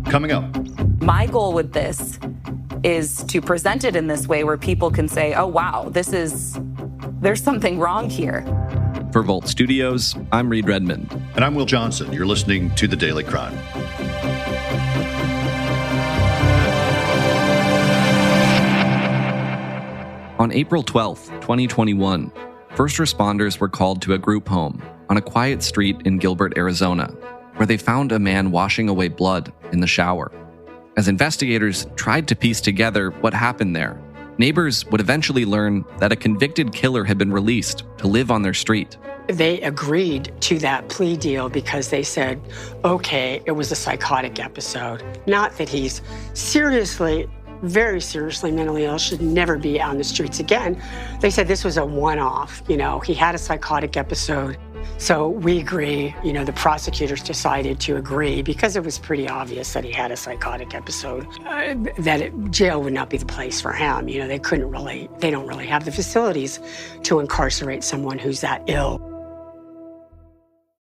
coming up. My goal with this is to present it in this way where people can say, oh, wow, there's something wrong here. For Volt Studios, I'm Reed Redmond. And I'm Will Johnson. You're listening to The Daily Crime. On April 12th, 2021, first responders were called to a group home on a quiet street in Gilbert, Arizona, where they found a man washing away blood in the shower. As investigators tried to piece together what happened there, neighbors would eventually learn that a convicted killer had been released to live on their street. They agreed to that plea deal because they said, okay, it was a psychotic episode. Not that he's very seriously mentally ill, should never be on the streets again. They said this was a one-off, he had a psychotic episode. So we agree, the prosecutors decided to agree because it was pretty obvious that he had a psychotic episode, jail would not be the place for him. They don't really have the facilities to incarcerate someone who's that ill.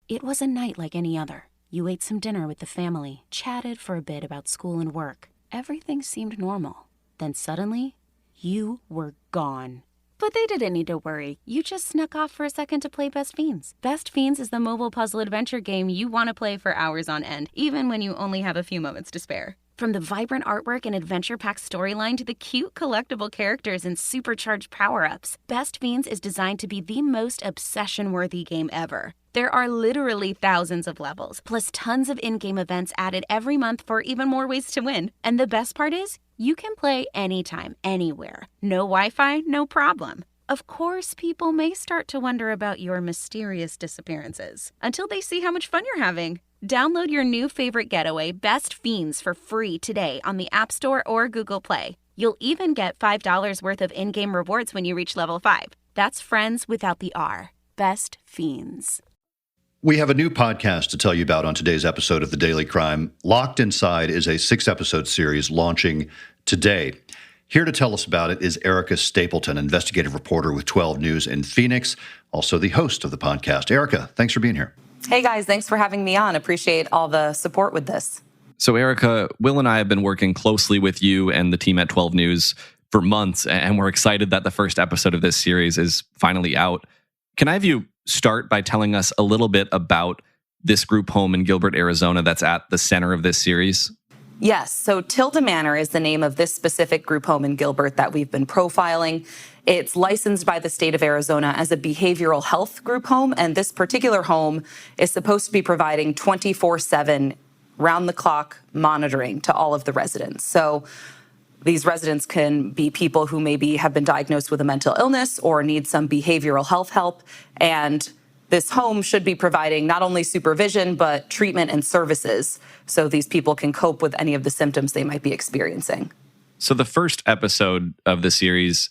It was a night like any other. You ate some dinner with the family, chatted for a bit about school and work. Everything seemed normal. Then suddenly, you were gone. But they didn't need to worry. You just snuck off for a second to play Best Fiends. Best Fiends is the mobile puzzle adventure game you want to play for hours on end, even when you only have a few moments to spare. From the vibrant artwork and adventure-packed storyline to the cute collectible characters and supercharged power-ups, Best Fiends is designed to be the most obsession-worthy game ever. There are literally thousands of levels, plus tons of in-game events added every month for even more ways to win. And the best part is, you can play anytime, anywhere. No Wi-Fi, no problem. Of course, people may start to wonder about your mysterious disappearances until they see how much fun you're having. Download your new favorite getaway, Best Fiends, for free today on the App Store or Google Play. You'll even get $5 worth of in-game rewards when you reach level 5. That's friends without the R. Best Fiends. We have a new podcast to tell you about on today's episode of The Daily Crime. Locked Inside is a 6-episode series launching today. Here to tell us about it is Erica Stapleton, investigative reporter with 12 News in Phoenix, also the host of the podcast. Erica, thanks for being here. Hey guys, thanks for having me on. Appreciate all the support with this. So Erica, Will and I have been working closely with you and the team at 12 News for months, and we're excited that the first episode of this series is finally out. Can I have you start by telling us a little bit about this group home in Gilbert, Arizona that's at the center of this series? Yes. So Tilden Manor is the name of this specific group home in Gilbert that we've been profiling. It's licensed by the state of Arizona as a behavioral health group home, and this particular home is supposed to be providing 24/7, round-the-clock monitoring to all of the residents. So these residents can be people who maybe have been diagnosed with a mental illness or need some behavioral health help, and this home should be providing not only supervision, but treatment and services so these people can cope with any of the symptoms they might be experiencing. So the first episode of the series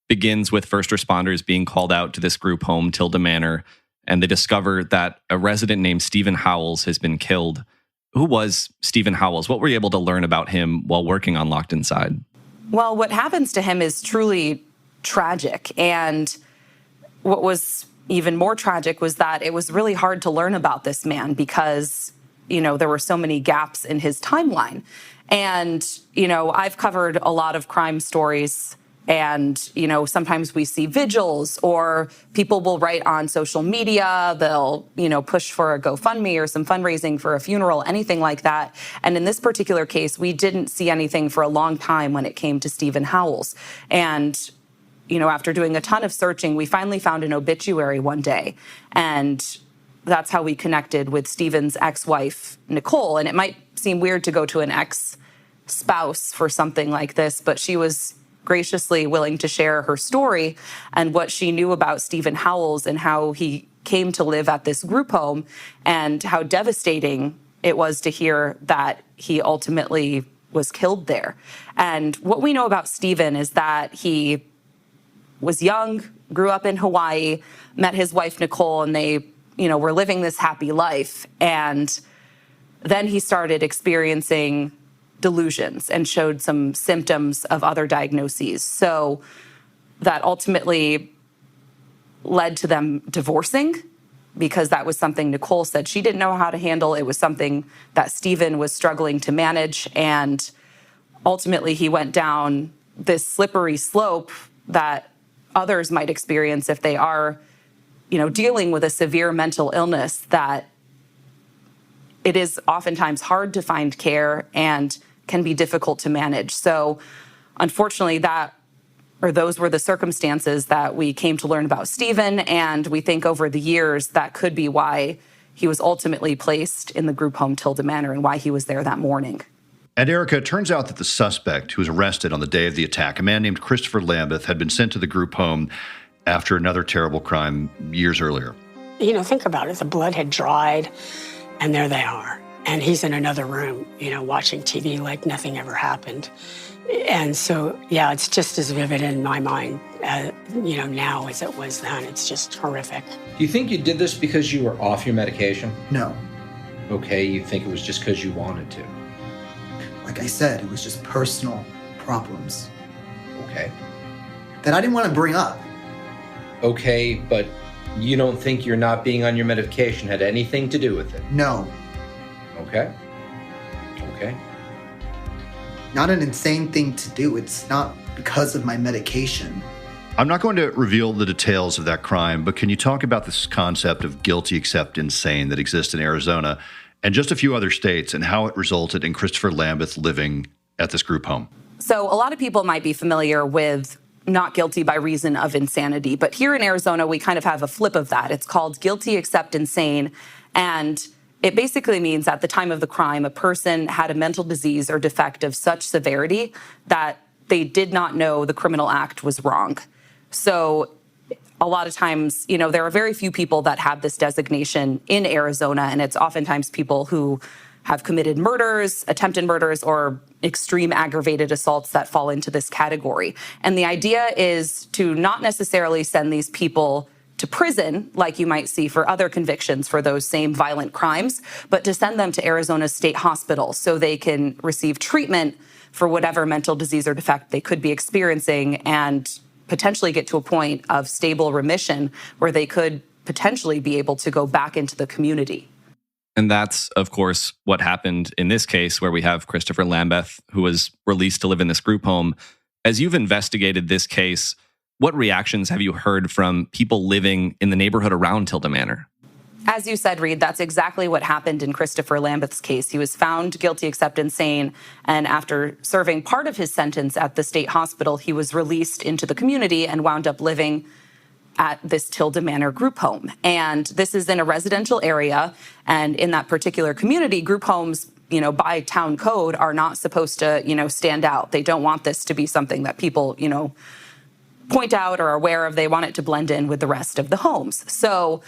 begins with first responders being called out to this group home, Tilden Manor, and they discover that a resident named Stephen Howells has been killed. Who was Stephen Howells? What were you able to learn about him while working on Locked Inside? Well, what happens to him is truly tragic. And what was even more tragic was that it was really hard to learn about this man because, there were so many gaps in his timeline. And, I've covered a lot of crime stories. And, sometimes we see vigils or people will write on social media. They'll, push for a GoFundMe or some fundraising for a funeral, anything like that. And in this particular case, we didn't see anything for a long time when it came to Stephen Howells. And, after doing a ton of searching, we finally found an obituary one day. And that's how we connected with Stephen's ex-wife, Nicole. And it might seem weird to go to an ex-spouse for something like this, but she was graciously willing to share her story and what she knew about Stephen Howells and how he came to live at this group home and how devastating it was to hear that he ultimately was killed there. And what we know about Stephen is that he was young, grew up in Hawaii, met his wife, Nicole, and they, were living this happy life. And then he started experiencing delusions and showed some symptoms of other diagnoses. So that ultimately led to them divorcing. because that was something Nicole said she didn't know how to handle. It was something that Stephen was struggling to manage. And ultimately, he went down this slippery slope that others might experience if they are, dealing with a severe mental illness, that it is oftentimes hard to find care and can be difficult to manage. So unfortunately, those were the circumstances that we came to learn about Stephen, and we think over the years that could be why he was ultimately placed in the group home Tilden Manor and why he was there that morning. And Erica, it turns out that the suspect who was arrested on the day of the attack, a man named Christopher Lambeth, had been sent to the group home after another terrible crime years earlier. Think about it. The blood had dried, and there they are. And he's in another room, watching TV like nothing ever happened. And so, yeah, it's just as vivid in my mind, now as it was then. It's just horrific. Do you think you did this because you were off your medication? No. Okay, you think it was just because you wanted to? Like I said, it was just personal problems Okay. that I didn't want to bring up. Okay, but you don't think your not being on your medication had anything to do with it? No. Okay. Okay. Not an insane thing to do. It's not because of my medication. I'm not going to reveal the details of that crime, but can you talk about this concept of guilty except insane that exists in Arizona and just a few other states, and how it resulted in Christopher Lambeth living at this group home? So a lot of people might be familiar with not guilty by reason of insanity, but here in Arizona, we kind of have a flip of that. It's called guilty except insane, and it basically means at the time of the crime, a person had a mental disease or defect of such severity that they did not know the criminal act was wrong. So a lot of times, there are very few people that have this designation in Arizona, and it's oftentimes people who have committed murders, attempted murders, or extreme aggravated assaults that fall into this category. And the idea is to not necessarily send these people to prison, like you might see for other convictions for those same violent crimes, but to send them to Arizona State Hospital so they can receive treatment for whatever mental disease or defect they could be experiencing and potentially get to a point of stable remission where they could potentially be able to go back into the community. And that's, of course, what happened in this case, where we have Christopher Lambeth, who was released to live in this group home. As you've investigated this case, what reactions have you heard from people living in the neighborhood around Tilden Manor? As you said, Reed, that's exactly what happened in Christopher Lambeth's case. He was found guilty except insane, and after serving part of his sentence at the state hospital, he was released into the community and wound up living at this Tilden Manor group home. And this is in a residential area, and in that particular community, group homes, by town code are not supposed to, stand out. They don't want this to be something that people, point out or are aware of. They want it to blend in with the rest of the homes. So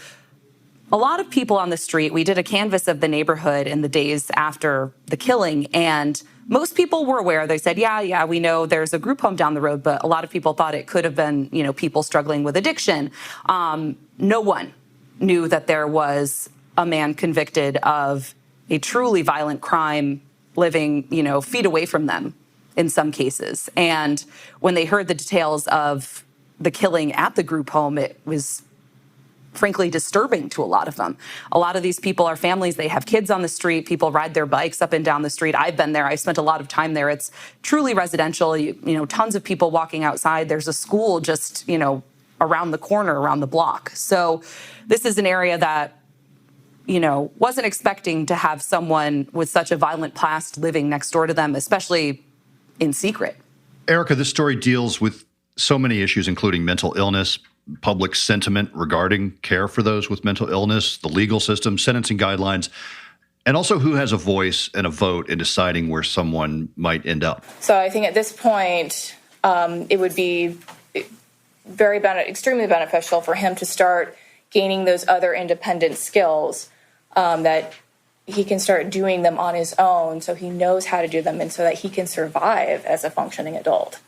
a lot of people on the street, we did a canvass of the neighborhood in the days after the killing, and most people were aware. They said, yeah, we know there's a group home down the road, but a lot of people thought it could have been, people struggling with addiction. No one knew that there was a man convicted of a truly violent crime living, feet away from them in some cases. And when they heard the details of the killing at the group home, it was frankly disturbing to a lot of them. A lot of these people are families. They have kids on the street. People ride their bikes up and down the street. I've been there. I spent a lot of time there. It's truly residential. Tons of people walking outside. There's a school just, around the corner, around the block. So this is an area that, wasn't expecting to have someone with such a violent past living next door to them, especially in secret. Erica, this story deals with so many issues, including mental illness, public sentiment regarding care for those with mental illness, the legal system, sentencing guidelines, and also who has a voice and a vote in deciding where someone might end up. So I think at this point, it would be extremely beneficial for him to start gaining those other independent skills that he can start doing them on his own so he knows how to do them and so that he can survive as a functioning adult.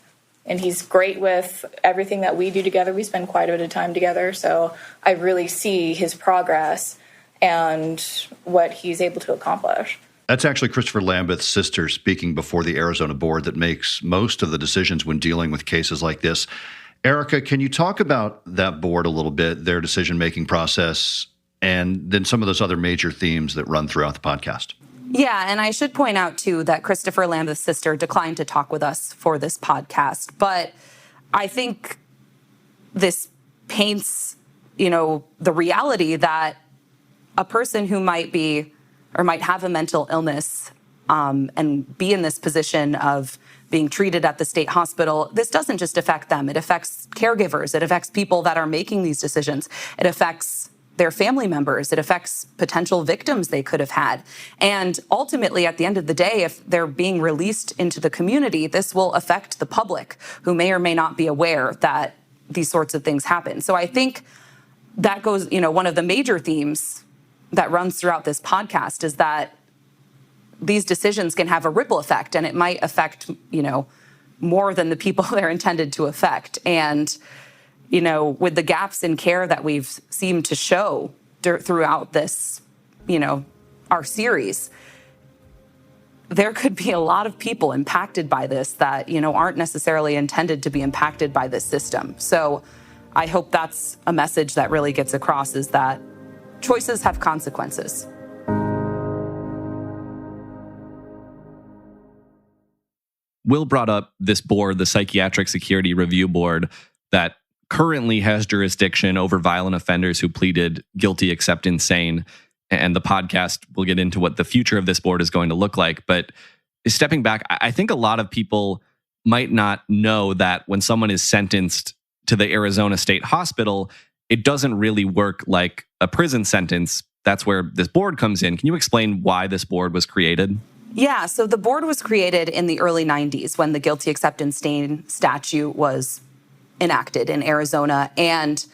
And he's great with everything that we do together. We spend quite a bit of time together. So I really see his progress and what he's able to accomplish. That's actually Christopher Lambeth's sister speaking before the Arizona board that makes most of the decisions when dealing with cases like this. Erica, can you talk about that board a little bit, their decision-making process, and then some of those other major themes that run throughout the podcast. Yeah, and I should point out, too, that Christopher Lambeth's sister declined to talk with us for this podcast. But I think this paints, the reality that a person who might be or might have a mental illness and be in this position of being treated at the state hospital, this doesn't just affect them. It affects caregivers. It affects people that are making these decisions. It affects their family members. It affects potential victims they could have had. And ultimately, at the end of the day, if they're being released into the community, this will affect the public who may or may not be aware that these sorts of things happen. So I think that goes, one of the major themes that runs throughout this podcast is that these decisions can have a ripple effect, and it might affect, more than the people they're intended to affect. And with the gaps in care that we've seemed to show throughout this, our series, there could be a lot of people impacted by this that, aren't necessarily intended to be impacted by this system. So I hope that's a message that really gets across, is that choices have consequences. Will brought up this board, the Psychiatric Security Review Board, that currently has jurisdiction over violent offenders who pleaded guilty except insane. And the podcast will get into what the future of this board is going to look like. But stepping back, I think a lot of people might not know that when someone is sentenced to the Arizona State Hospital, it doesn't really work like a prison sentence. That's where this board comes in. Can you explain why this board was created? Yeah, so the board was created in the early 90s when the guilty except insane statute was enacted in Arizona. And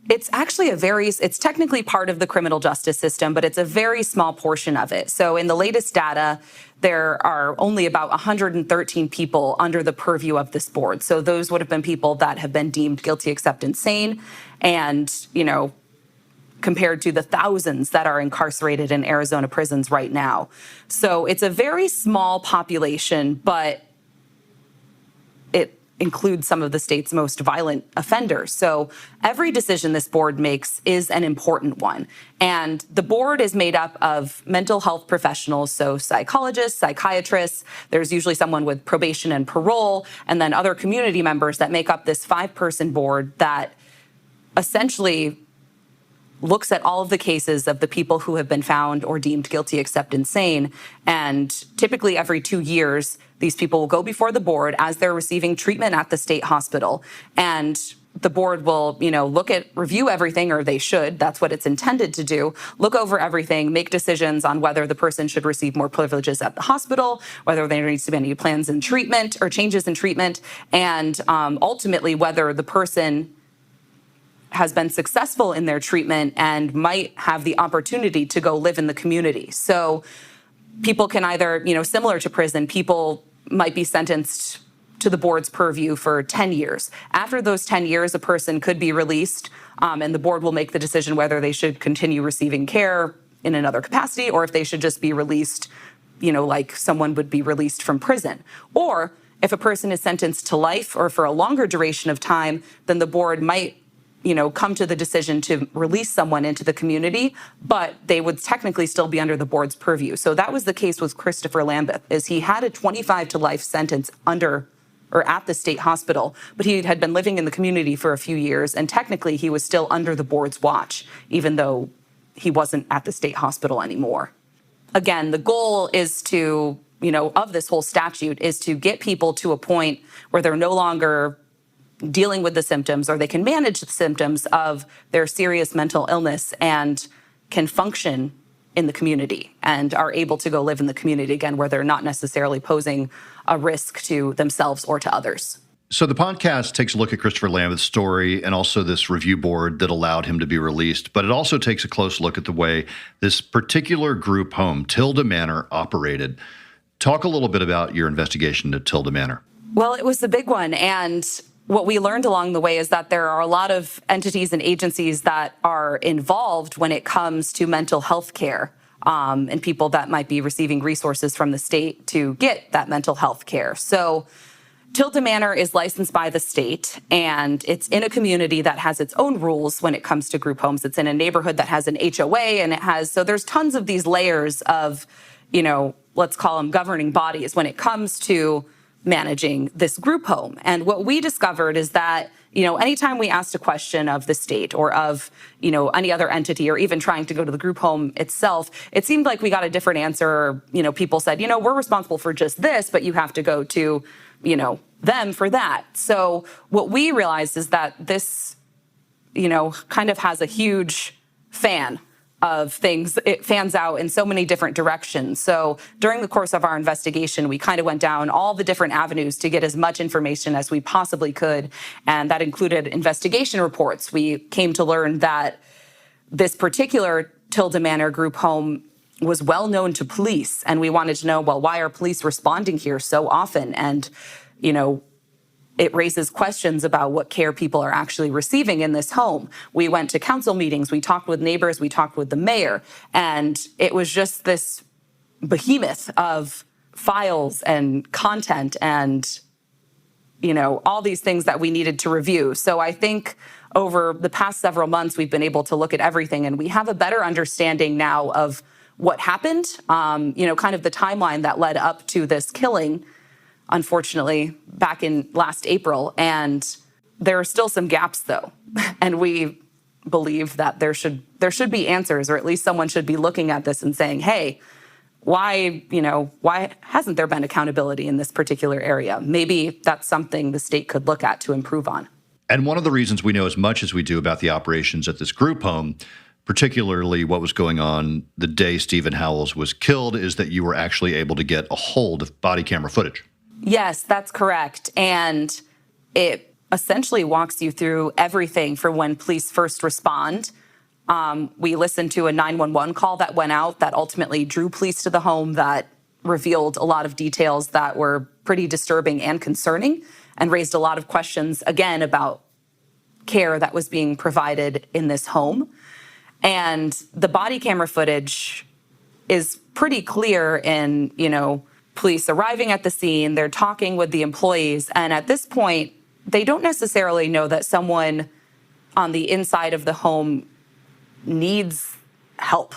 it's actually it's technically part of the criminal justice system, but it's a very small portion of it. So in the latest data, there are only about 113 people under the purview of this board. So those would have been people that have been deemed guilty except insane. And, compared to the thousands that are incarcerated in Arizona prisons right now. So it's a very small population, but it includes some of the state's most violent offenders. So every decision this board makes is an important one. And the board is made up of mental health professionals, so psychologists, psychiatrists, there's usually someone with probation and parole, and then other community members that make up this 5-person board that essentially looks at all of the cases of the people who have been found or deemed guilty except insane. And typically every 2 years, these people will go before the board as they're receiving treatment at the state hospital. And the board will, review everything, or they should, that's what it's intended to do, look over everything, make decisions on whether the person should receive more privileges at the hospital, whether there needs to be any plans in treatment or changes in treatment, and ultimately whether the person has been successful in their treatment and might have the opportunity to go live in the community. So people can either, similar to prison, people might be sentenced to the board's purview for 10 years. After those 10 years, a person could be released, and the board will make the decision whether they should continue receiving care in another capacity or if they should just be released, like someone would be released from prison. Or if a person is sentenced to life or for a longer duration of time, then the board might come to the decision to release someone into the community, but they would technically still be under the board's purview. So that was the case with Christopher Lambeth, is he had a 25 to life sentence under or at the state hospital, but he had been living in the community for a few years, and technically he was still under the board's watch, even though he wasn't at the state hospital anymore. Again, the goal is to, of this whole statute, is to get people to a point where they're no longer dealing with the symptoms, or they can manage the symptoms of their serious mental illness and can function in the community and are able to go live in the community again, where they're not necessarily posing a risk to themselves or to others. So the podcast takes a look at Christopher Lambeth's story and also this review board that allowed him to be released, but it also takes a close look at the way this particular group home, Tilden Manor, operated. Talk a little bit about your investigation at Tilden Manor. Well, it was a big one, and what we learned along the way is that there are a lot of entities and agencies that are involved when it comes to mental health care, and people that might be receiving resources from the state to get that mental health care. So Tilden Manor is licensed by the state, and it's in a community that has its own rules when it comes to group homes. It's in a neighborhood that has an HOA, and so there's tons of these layers of, let's call them governing bodies when it comes to managing this group home. And what we discovered is that, anytime we asked a question of the state or of, any other entity or even trying to go to the group home itself, it seemed like we got a different answer. People said, we're responsible for just this, but you have to go to, them for that. So what we realized is that this, kind of has a huge fan of things. It fans out in so many different directions. So during the course of our investigation, we kind of went down all the different avenues to get as much information as we possibly could. And that included investigation reports. We came to learn that this particular Tilden Manor group home was well known to police. And we wanted to know, well, why are police responding here so often? And, it raises questions about what care people are actually receiving in this home. We went to council meetings, we talked with neighbors, we talked with the mayor, and it was just this behemoth of files and content and, all these things that we needed to review. So I think over the past several months, we've been able to look at everything, and we have a better understanding now of what happened, kind of the timeline that led up to this killing, unfortunately, back in last April. And there are still some gaps, though. And we believe that there should be answers, or at least someone should be looking at this and saying, hey, why hasn't there been accountability in this particular area? Maybe that's something the state could look at to improve on. And one of the reasons we know as much as we do about the operations at this group home, particularly what was going on the day Stephen Howells was killed, is that you were actually able to get a hold of body camera footage. Yes, that's correct. And it essentially walks you through everything from when police first respond. We listened to a 911 call that went out that ultimately drew police to the home, that revealed a lot of details that were pretty disturbing and concerning, and raised a lot of questions, again, about care that was being provided in this home. And the body camera footage is pretty clear in, police arriving at the scene, they're talking with the employees, and at this point, they don't necessarily know that someone on the inside of the home needs help.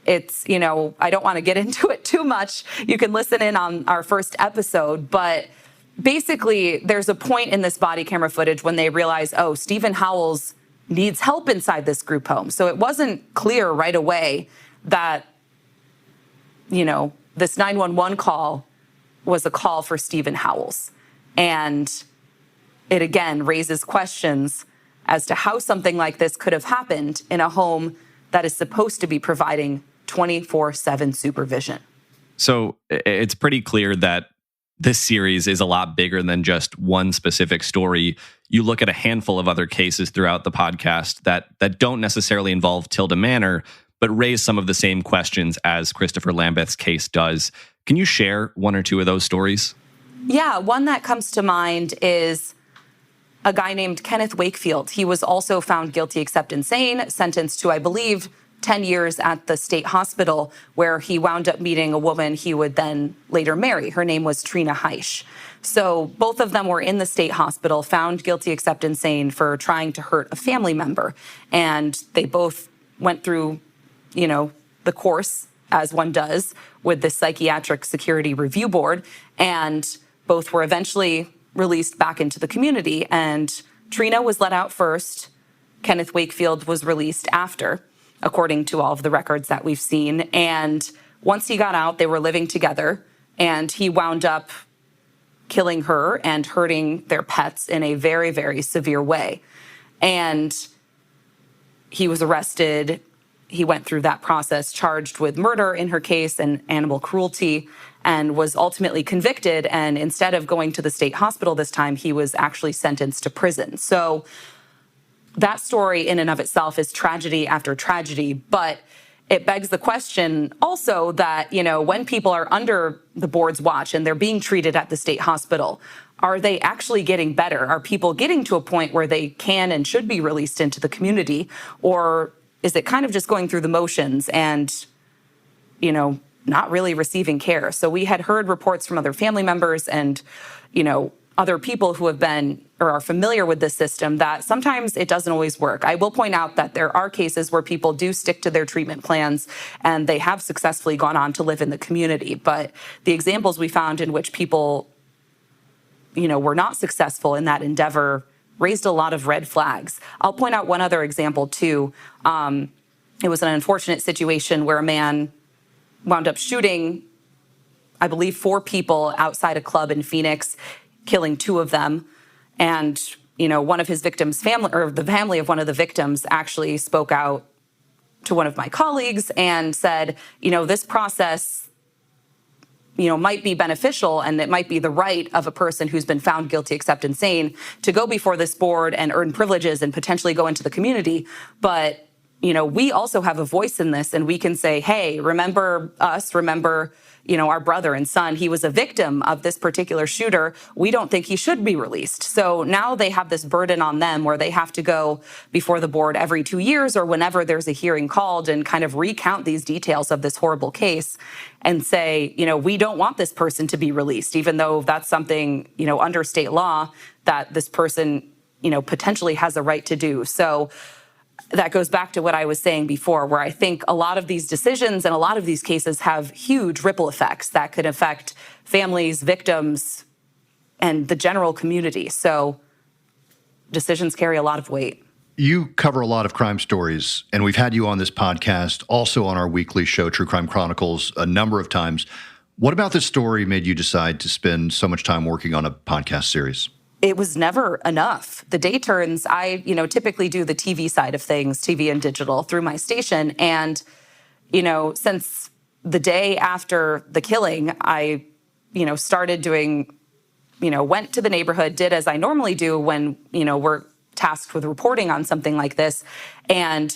It's, I don't want to get into it too much. You can listen in on our first episode, but basically there's a point in this body camera footage when they realize, oh, Stephen Howells needs help inside this group home. So it wasn't clear right away that, this 911 call was a call for Stephen Howells. And it again raises questions as to how something like this could have happened in a home that is supposed to be providing 24/7 supervision. So it's pretty clear that this series is a lot bigger than just one specific story. You look at a handful of other cases throughout the podcast that don't necessarily involve Tilden Manor, but raise some of the same questions as Christopher Lambeth's case does. Can you share one or two of those stories? Yeah, one that comes to mind is a guy named Kenneth Wakefield. He was also found guilty except insane, sentenced to, I believe, 10 years at the state hospital, where he wound up meeting a woman he would then later marry. Her name was Trina Heisch. So both of them were in the state hospital, found guilty except insane for trying to hurt a family member. And they both went through, the course, as one does, with the Psychiatric Security Review Board, and both were eventually released back into the community. And Trina was let out first. Kenneth Wakefield was released after, according to all of the records that we've seen. And once he got out, they were living together, and he wound up killing her and hurting their pets in a very, very severe way. And he was arrested. He went through that process, charged with murder in her case and animal cruelty, and was ultimately convicted. And instead of going to the state hospital this time, he was actually sentenced to prison. So that story in and of itself is tragedy after tragedy, but it begs the question also that, when people are under the board's watch and they're being treated at the state hospital, are they actually getting better? Are people getting to a point where they can and should be released into the community? Or is it kind of just going through the motions and, not really receiving care? So we had heard reports from other family members and, other people who have been or are familiar with this system that sometimes it doesn't always work. I will point out that there are cases where people do stick to their treatment plans and they have successfully gone on to live in the community. But the examples we found in which people, were not successful in that endeavor raised a lot of red flags. I'll point out one other example too. It was an unfortunate situation where a man wound up shooting, I believe, 4 people outside a club in Phoenix, killing 2 of them. And, one of his victims' family, or the family of one of the victims, actually spoke out to one of my colleagues and said, this process, might be beneficial and it might be the right of a person who's been found guilty except insane to go before this board and earn privileges and potentially go into the community. But, we also have a voice in this, and we can say, hey, remember us, remember, our brother and son, he was a victim of this particular shooter. We don't think he should be released. So now they have this burden on them where they have to go before the board every 2 years or whenever there's a hearing called and kind of recount these details of this horrible case and say, we don't want this person to be released, even though that's something, under state law that this person, potentially has a right to do. So that goes back to what I was saying before, where I think a lot of these decisions and a lot of these cases have huge ripple effects that could affect families, victims, and the general community. So decisions carry a lot of weight. You cover a lot of crime stories, and we've had you on this podcast, also on our weekly show, True Crime Chronicles, a number of times. What about this story made you decide to spend so much time working on a podcast series? It was never enough. The day turns, I, typically do the TV side of things, TV and digital, through my station. And, since the day after the killing, I, started doing, went to the neighborhood, did as I normally do when, we're tasked with reporting on something like this. And,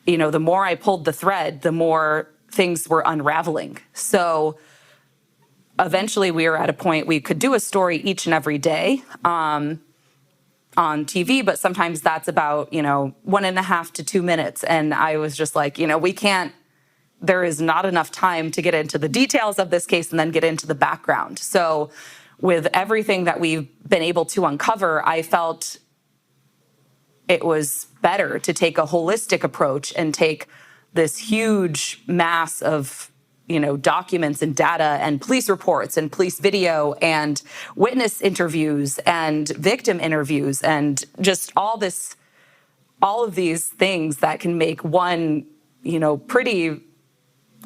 the more I pulled the thread, the more things were unraveling. So eventually we were at a point we could do a story each and every day on TV, but sometimes that's about, 1.5 to 2 minutes. And I was just like, there is not enough time to get into the details of this case and then get into the background. So with everything that we've been able to uncover, I felt it was better to take a holistic approach and take this huge mass of documents and data and police reports and police video and witness interviews and victim interviews and just all of these things that can make one, pretty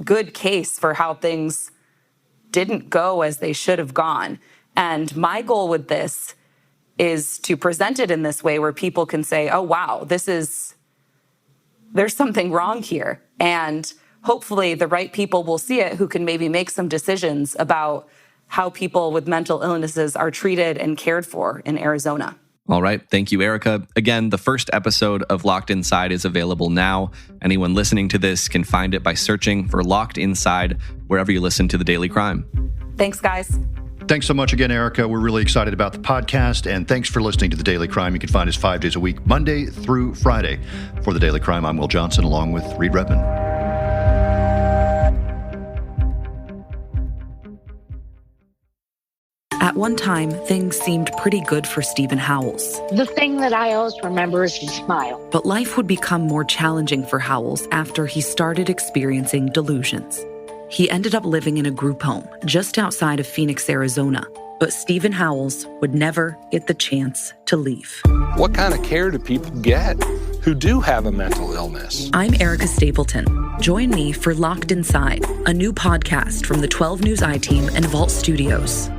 good case for how things didn't go as they should have gone. And my goal with this is to present it in this way where people can say, oh, wow, there's something wrong here. And hopefully the right people will see it who can maybe make some decisions about how people with mental illnesses are treated and cared for in Arizona. All right. Thank you, Erica. Again, the first episode of Locked Inside is available now. Anyone listening to this can find it by searching for Locked Inside wherever you listen to The Daily Crime. Thanks, guys. Thanks so much again, Erica. We're really excited about the podcast, and thanks for listening to The Daily Crime. You can find us 5 days a week, Monday through Friday. For The Daily Crime, I'm Will Johnson, along with Reed Redman. At one time, things seemed pretty good for Stephen Howells. The thing that I always remember is his smile. But life would become more challenging for Howells after he started experiencing delusions. He ended up living in a group home just outside of Phoenix, Arizona. But Stephen Howells would never get the chance to leave. What kind of care do people get who do have a mental illness? I'm Erica Stapleton. Join me for Locked Inside, a new podcast from the 12 News I Team and Vault Studios.